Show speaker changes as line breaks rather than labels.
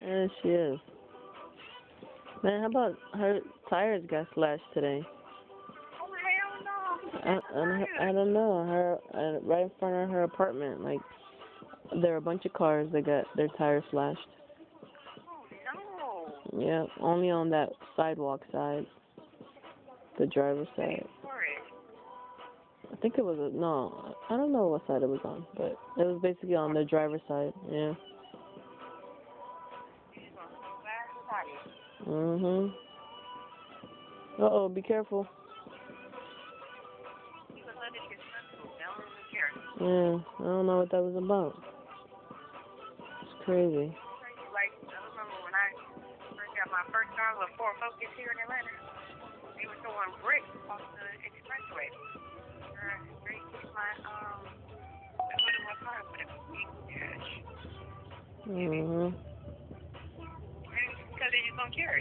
Yeah, she is. Man, how about her tires got slashed today?
Oh, hell no.
I don't know. Her right in front of her apartment, like there were a bunch of cars that got their tires slashed.
Oh, no.
Yeah, only on that sidewalk side, the driver's side. I think it was no, I don't know what side it was on, but it was basically on the driver's side. Yeah. Mhm. Uh-oh, be careful. Yeah, I don't know what that was about. It's crazy.
Like, I remember when I first got my first car, a Ford Focus here in Atlanta, they were throwing bricks off the expressway. They hit my, the hood of my car with a big dash.
Mhm.
Because they just don't care.